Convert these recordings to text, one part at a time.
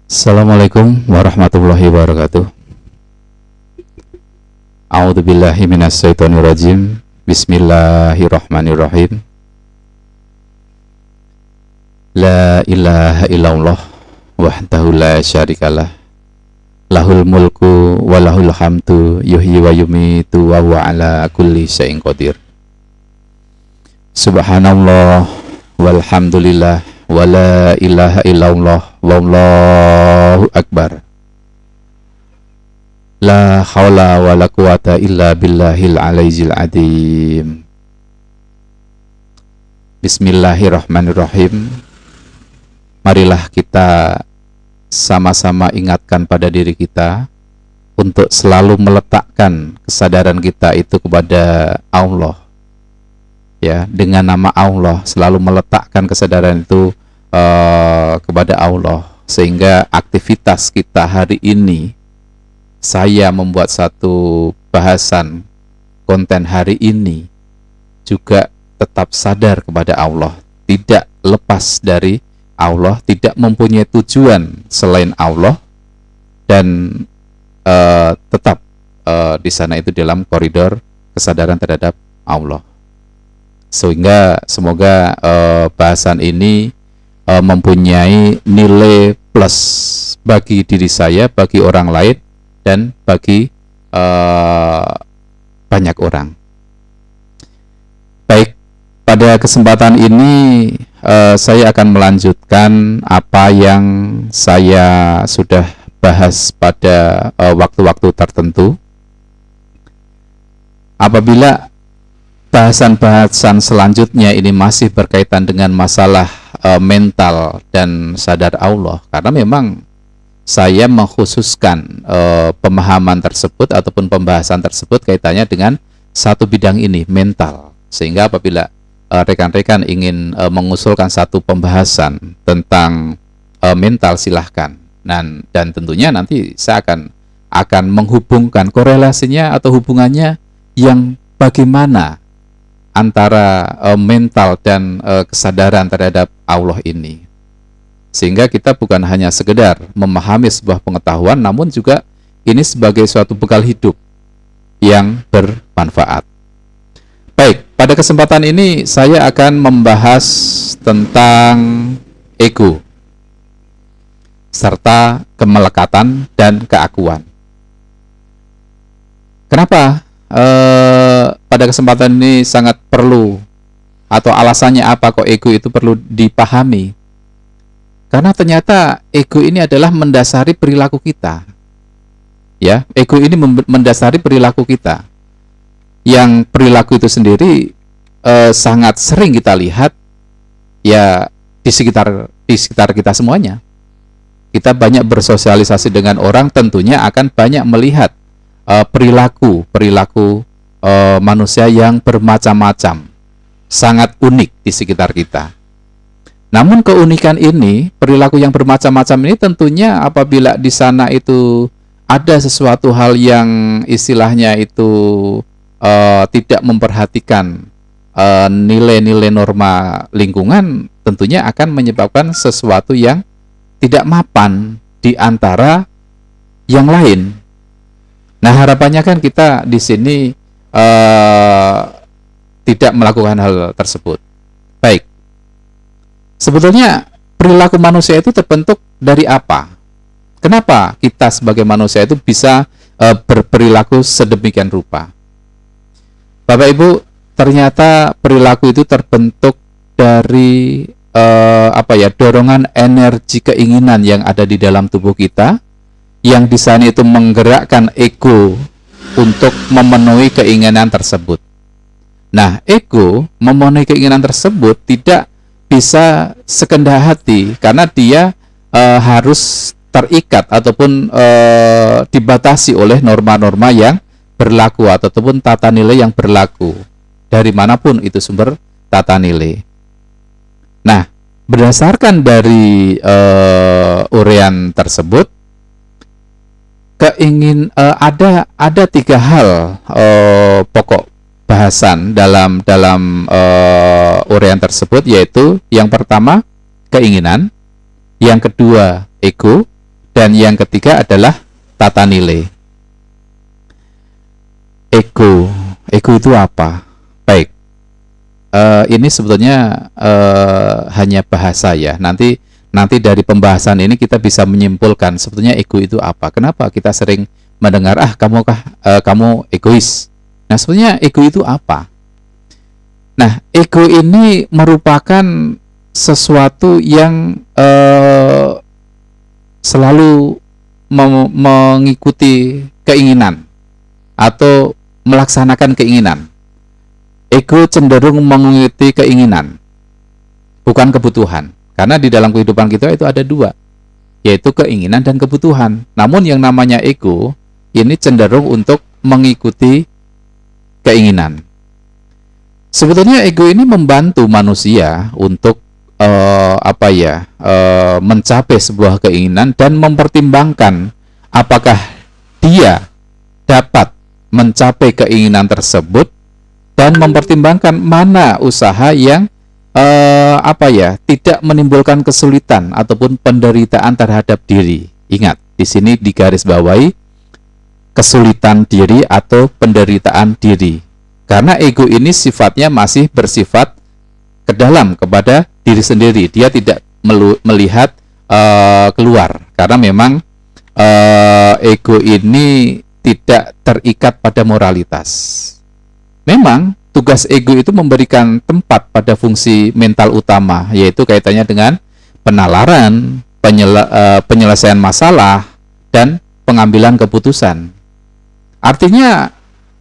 Assalamualaikum warahmatullahi wabarakatuh. A'udzubillahi minasyaitonirrajim. Bismillahirrahmanirrahim. La ilaha illallah wahdahu la syarikalah. Lahul mulku wa lahul hamdu yuhyi wa yumitu wa huwa ala kulli syai'in qadir. Subhanallah walhamdulillah wa la ilaha illallah wallahu akbar. La haula wa la quwata illa billahil aliyyil azim. Bismillahirrahmanirrahim. Marilah kita sama-sama ingatkan pada diri kita untuk selalu meletakkan kesadaran kita itu kepada Allah. Ya, dengan nama Allah, selalu meletakkan kesadaran itu kepada Allah, sehingga aktivitas kita hari ini, saya membuat satu bahasan konten hari ini juga tetap sadar kepada Allah, tidak lepas dari Allah, tidak mempunyai tujuan selain Allah, dan tetap di sana itu dalam koridor kesadaran terhadap Allah. Sehingga semoga bahasan ini mempunyai nilai plus bagi diri saya, bagi orang lain, dan bagi banyak orang. Baik, pada kesempatan ini saya akan melanjutkan apa yang saya sudah bahas pada waktu-waktu tertentu. Apabila bahasan-bahasan selanjutnya ini masih berkaitan dengan masalah mental dan sadar Allah, karena memang saya mengkhususkan pemahaman tersebut ataupun pembahasan tersebut kaitannya dengan satu bidang ini, mental. Sehingga apabila rekan-rekan ingin mengusulkan satu pembahasan tentang mental, silahkan. Dan tentunya nanti saya akan menghubungkan korelasinya atau hubungannya yang bagaimana antara mental dan kesadaran terhadap Allah ini, sehingga kita bukan hanya sekedar memahami sebuah pengetahuan, namun juga ini sebagai suatu bekal hidup yang bermanfaat. Baik, pada kesempatan ini saya akan membahas tentang ego serta kemelekatan dan keakuan. Kenapa pada kesempatan ini sangat perlu, atau alasannya apa kok ego itu perlu dipahami? Karena ternyata ego ini adalah mendasari perilaku kita. Ya, ego ini mendasari perilaku kita. Yang perilaku itu sendiri sangat sering kita lihat ya di sekitar kita semuanya. Kita banyak bersosialisasi dengan orang, tentunya akan banyak melihat perilaku manusia yang bermacam-macam, sangat unik di sekitar kita. Namun keunikan ini, perilaku yang bermacam-macam ini tentunya apabila di sana itu ada sesuatu hal yang istilahnya itu tidak memperhatikan nilai-nilai norma lingkungan, tentunya akan menyebabkan sesuatu yang tidak mapan di antara yang lain. Nah, harapannya kan kita di sini tidak melakukan hal tersebut. Baik, sebetulnya perilaku manusia itu terbentuk dari apa? Kenapa kita sebagai manusia itu bisa berperilaku sedemikian rupa? Bapak Ibu, ternyata perilaku itu terbentuk dari dorongan energi keinginan yang ada di dalam tubuh kita, yang di sana itu menggerakkan ego untuk memenuhi keinginan tersebut. Nah, ego memenuhi keinginan tersebut tidak bisa sekendah hati, karena dia harus terikat ataupun dibatasi oleh norma-norma yang berlaku ataupun tata nilai yang berlaku dari manapun itu sumber tata nilai. Nah, berdasarkan dari uraian tersebut, ada tiga hal pokok bahasan dalam uraian tersebut, yaitu yang pertama keinginan, yang kedua ego, Dan yang ketiga adalah tata nilai. Ego itu apa? Baik, ini sebetulnya hanya bahasa ya. Nanti dari pembahasan ini kita bisa menyimpulkan sebetulnya ego itu apa. Kenapa kita sering mendengar kamu egois. Nah, sebetulnya ego itu apa? Nah, ego ini merupakan sesuatu yang selalu mengikuti keinginan atau melaksanakan keinginan. Ego cenderung mengikuti keinginan, bukan kebutuhan. Karena di dalam kehidupan kita itu ada dua, yaitu keinginan dan kebutuhan. Namun yang namanya ego ini cenderung untuk mengikuti keinginan. Sebetulnya ego ini membantu manusia untuk mencapai sebuah keinginan dan mempertimbangkan apakah dia dapat mencapai keinginan tersebut dan mempertimbangkan mana usaha yang tidak menimbulkan kesulitan ataupun penderitaan terhadap diri. Ingat, di sini digarisbawahi kesulitan diri atau penderitaan diri. Karena ego ini sifatnya masih bersifat ke dalam kepada diri sendiri. Dia tidak melihat keluar. Karena memang ego ini tidak terikat pada moralitas. Memang tugas ego itu memberikan tempat pada fungsi mental utama, yaitu kaitannya dengan penalaran, penyelesaian masalah, dan pengambilan keputusan. Artinya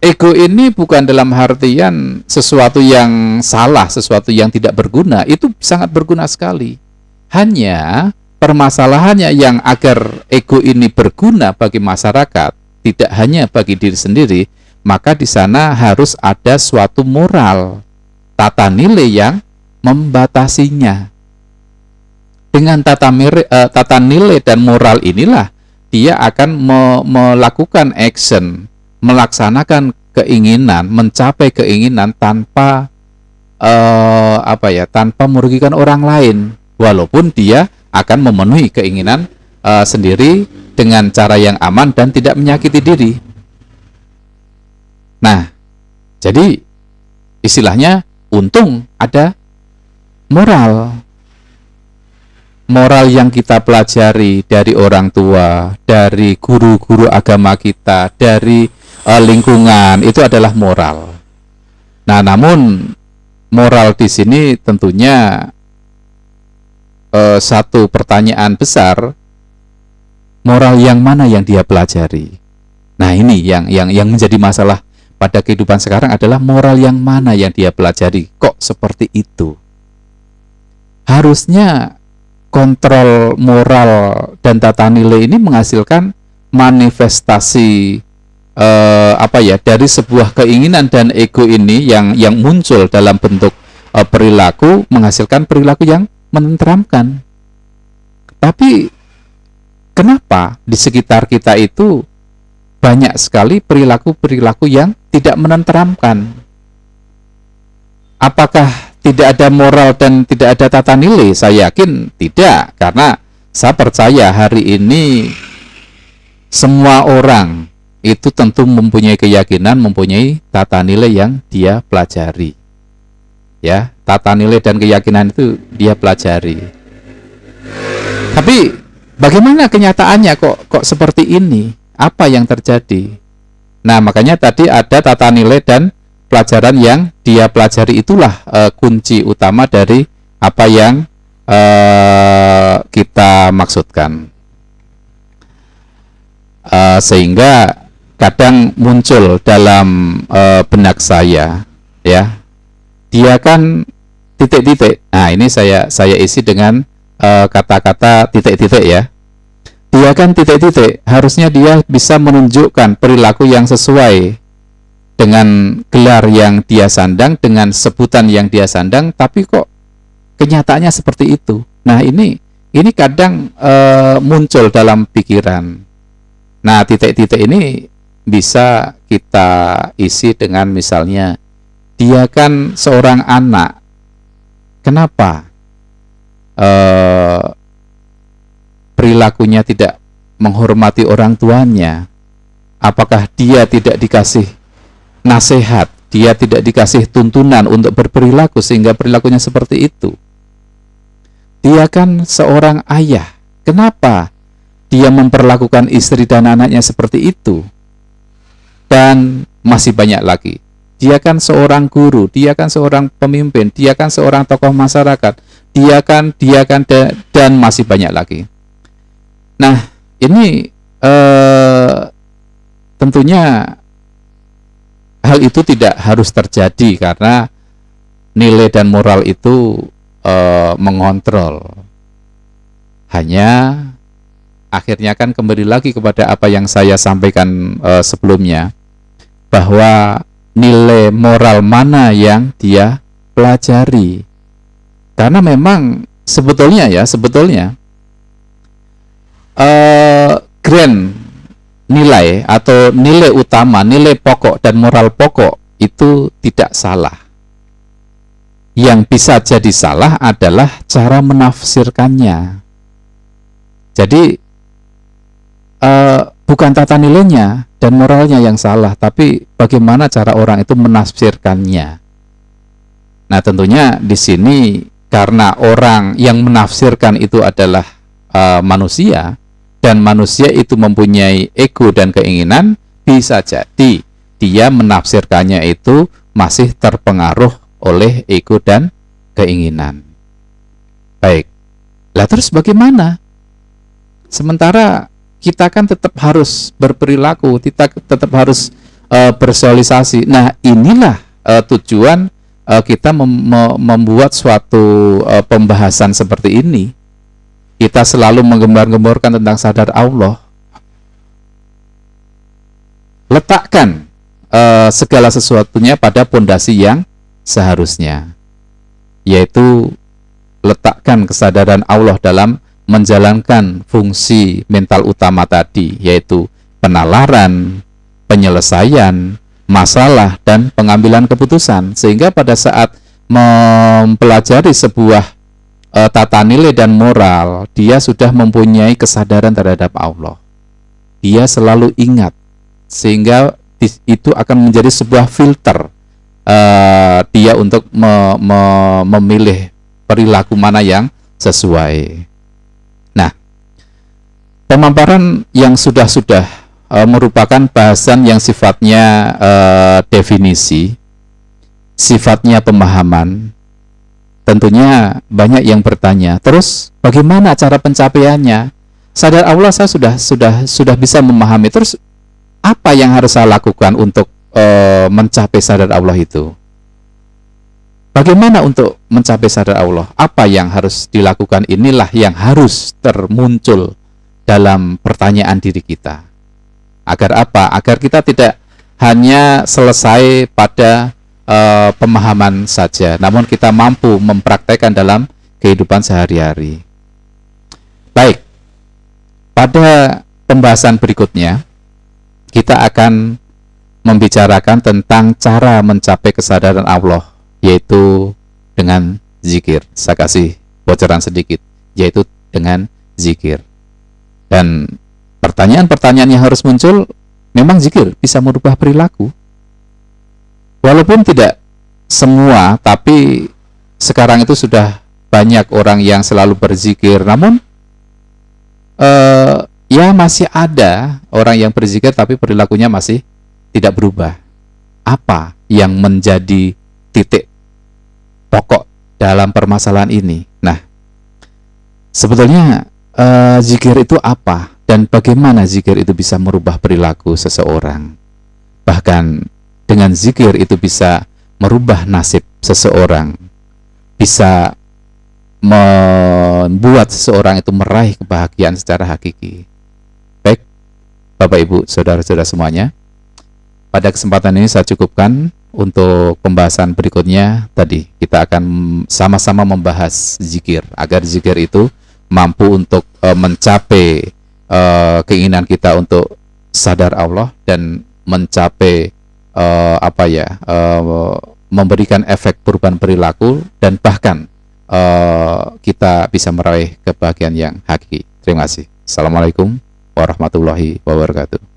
ego ini bukan dalam artian sesuatu yang salah, sesuatu yang tidak berguna. Itu sangat berguna sekali. Hanya permasalahannya yang agar ego ini berguna bagi masyarakat, tidak hanya bagi diri sendiri, maka di sana harus ada suatu moral, tata nilai yang membatasinya. Dengan tata nilai dan moral inilah dia akan melakukan action, melaksanakan keinginan, mencapai keinginan tanpa tanpa merugikan orang lain, walaupun dia akan memenuhi keinginan sendiri dengan cara yang aman dan tidak menyakiti diri. Nah, jadi istilahnya untung ada moral. Moral yang kita pelajari dari orang tua, dari guru-guru agama kita, dari lingkungan, itu adalah moral. Nah, namun moral di sini tentunya satu pertanyaan besar, moral yang mana yang dia pelajari? Nah, ini yang menjadi masalah pada kehidupan sekarang adalah moral yang mana yang dia pelajari. Kok seperti itu? Harusnya kontrol moral dan tata nilai ini menghasilkan manifestasi dari sebuah keinginan dan ego ini yang muncul dalam bentuk perilaku, menghasilkan perilaku yang menenteramkan. Tapi kenapa di sekitar kita itu banyak sekali perilaku-perilaku yang tidak menenteramkan? Apakah tidak ada moral dan tidak ada tata nilai? Saya yakin tidak, karena saya percaya hari ini semua orang itu tentu mempunyai keyakinan, mempunyai tata nilai yang dia pelajari. Ya, tata nilai dan keyakinan itu dia pelajari. Tapi bagaimana kenyataannya kok seperti ini? Apa yang terjadi? Nah, makanya tadi ada tata nilai dan pelajaran yang dia pelajari, itulah kunci utama dari apa yang kita maksudkan. Sehingga kadang muncul dalam benak saya, ya, dia kan titik-titik. Nah, ini saya isi dengan kata-kata titik-titik ya. Dia kan titik-titik, harusnya dia bisa menunjukkan perilaku yang sesuai dengan gelar yang dia sandang, dengan sebutan yang dia sandang, tapi kok kenyataannya seperti itu. Nah, ini kadang muncul dalam pikiran. Nah, titik-titik ini bisa kita isi dengan misalnya, dia kan seorang anak, kenapa perilakunya tidak menghormati orang tuanya? Apakah dia tidak dikasih nasihat, dia tidak dikasih tuntunan untuk berperilaku sehingga perilakunya seperti itu? Dia kan seorang ayah. Kenapa dia memperlakukan istri dan anaknya seperti itu? Dan masih banyak lagi. Dia kan seorang guru, dia kan seorang pemimpin, dia kan seorang tokoh masyarakat, dia kan dan masih banyak lagi. Nah, ini tentunya hal itu tidak harus terjadi karena nilai dan moral itu mengontrol. Hanya akhirnya kan kembali lagi kepada apa yang saya sampaikan sebelumnya, bahwa nilai moral mana yang dia pelajari. Karena memang sebetulnya grand nilai atau nilai utama, nilai pokok dan moral pokok itu tidak salah. Yang bisa jadi salah adalah cara menafsirkannya. Jadi bukan tata nilainya dan moralnya yang salah, tapi bagaimana cara orang itu menafsirkannya. Nah, tentunya di sini karena orang yang menafsirkan itu adalah manusia, dan manusia itu mempunyai ego dan keinginan, bisa jadi dia menafsirkannya itu masih terpengaruh oleh ego dan keinginan. Baik, lah terus bagaimana? Sementara kita kan tetap harus berperilaku, kita tetap harus bersosialisasi. Nah, inilah tujuan kita membuat suatu pembahasan seperti ini. Kita selalu menggembar-gemborkan tentang sadar Allah. Letakkan segala sesuatunya pada pondasi yang seharusnya, yaitu letakkan kesadaran Allah dalam menjalankan fungsi mental utama tadi, yaitu penalaran, penyelesaian masalah, dan pengambilan keputusan. Sehingga pada saat mempelajari sebuah tata nilai dan moral, dia sudah mempunyai kesadaran terhadap Allah. Dia selalu ingat, sehingga itu akan menjadi sebuah filter dia untuk memilih perilaku mana yang sesuai. Nah, pemaparan yang sudah merupakan bahasan yang sifatnya definisi, sifatnya pemahaman. Tentunya banyak yang bertanya, terus bagaimana cara pencapaiannya? Sadar Allah saya sudah bisa memahami, terus apa yang harus saya lakukan untuk mencapai sadar Allah itu? Bagaimana untuk mencapai sadar Allah? Apa yang harus dilakukan? Inilah yang harus termuncul dalam pertanyaan diri kita. Agar apa? Agar kita tidak hanya selesai pada pemahaman saja, namun kita mampu mempraktekkan dalam kehidupan sehari-hari. Baik, pada pembahasan berikutnya kita akan membicarakan tentang cara mencapai kesadaran Allah, yaitu dengan zikir. Saya kasih bocoran sedikit, yaitu dengan zikir. Dan pertanyaan-pertanyaan yang harus muncul, memang zikir bisa merubah perilaku? Walaupun tidak semua, tapi sekarang itu sudah banyak orang yang selalu berzikir, namun ya masih ada orang yang berzikir tapi perilakunya masih tidak berubah. Apa yang menjadi titik pokok dalam permasalahan ini? Nah, sebetulnya zikir itu apa dan bagaimana zikir itu bisa merubah perilaku seseorang? Bahkan dengan zikir itu bisa merubah nasib seseorang, bisa membuat seseorang itu meraih kebahagiaan secara hakiki. Baik, Bapak Ibu, saudara-saudara semuanya, pada kesempatan ini saya cukupkan. Untuk pembahasan berikutnya tadi kita akan sama-sama membahas zikir, agar zikir itu mampu untuk mencapai keinginan kita untuk sadar Allah dan mencapai memberikan efek perubahan perilaku, dan bahkan kita bisa meraih kebahagiaan yang hakiki. Terima kasih. Assalamualaikum warahmatullahi wabarakatuh.